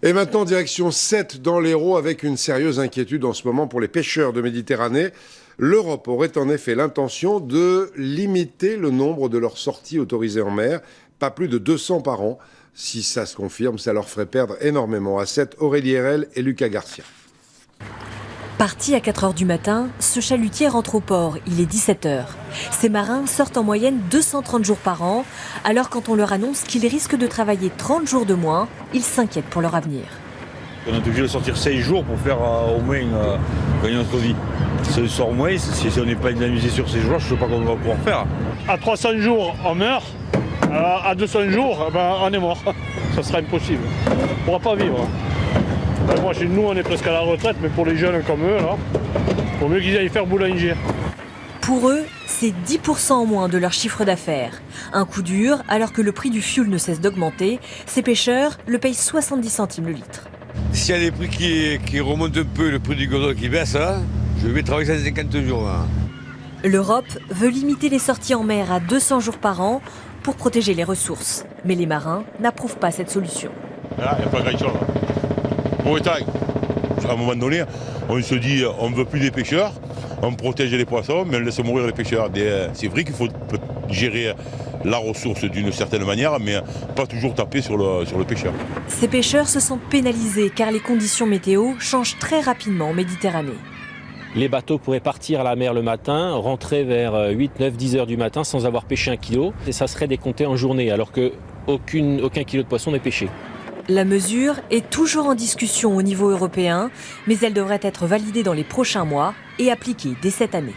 Et maintenant, direction 7 dans l'Hérault, avec une sérieuse inquiétude en ce moment pour les pêcheurs de Méditerranée. L'Europe aurait en effet l'intention de limiter le nombre de leurs sorties autorisées en mer, pas plus de 200 par an. Si ça se confirme, ça leur ferait perdre énormément. À 7, Aurélie Herel et Lucas Garcia. Parti à 4 h du matin, ce chalutier rentre au port. Il est 17 h. Ces marins sortent en moyenne 230 jours par an. Alors quand on leur annonce qu'ils risquent de travailler 30 jours de moins, ils s'inquiètent pour leur avenir. On est obligé de sortir 16 jours pour faire au moins gagner notre vie. Si on sort moins, si on n'est pas indemnisé sur ces jours, je ne sais pas comment on va pouvoir faire. À 300 jours, on meurt. À 200 jours, on est mort. Ça sera impossible. On ne pourra pas vivre. Moi, chez nous, on est presque à la retraite, mais pour les jeunes comme eux, là, il vaut mieux qu'ils aillent faire boulanger. Pour eux, c'est 10% en moins de leur chiffre d'affaires. Un coup dur, alors que le prix du fioul ne cesse d'augmenter, ces pêcheurs le payent 70 centimes le litre. S'il y a des prix qui remontent un peu, le prix du gasoil qui baisse, hein, je vais travailler 150 jours. Hein. L'Europe veut limiter les sorties en mer à 200 jours par an pour protéger les ressources. Mais les marins n'approuvent pas cette solution. Là, il n'y a pas grand-chose. Pour autant, à un moment donné, on se dit on ne veut plus des pêcheurs, on protège les poissons, mais on laisse mourir les pêcheurs. C'est vrai qu'il faut gérer la ressource d'une certaine manière, mais pas toujours taper sur le pêcheur. Ces pêcheurs se sentent pénalisés car les conditions météo changent très rapidement en Méditerranée. Les bateaux pourraient partir à la mer le matin, rentrer vers 8, 9, 10 heures du matin sans avoir pêché un kilo. Et ça serait décompté en journée, alors qu'aucun kilo de poisson n'est pêché. La mesure est toujours en discussion au niveau européen, mais elle devrait être validée dans les prochains mois et appliquée dès cette année.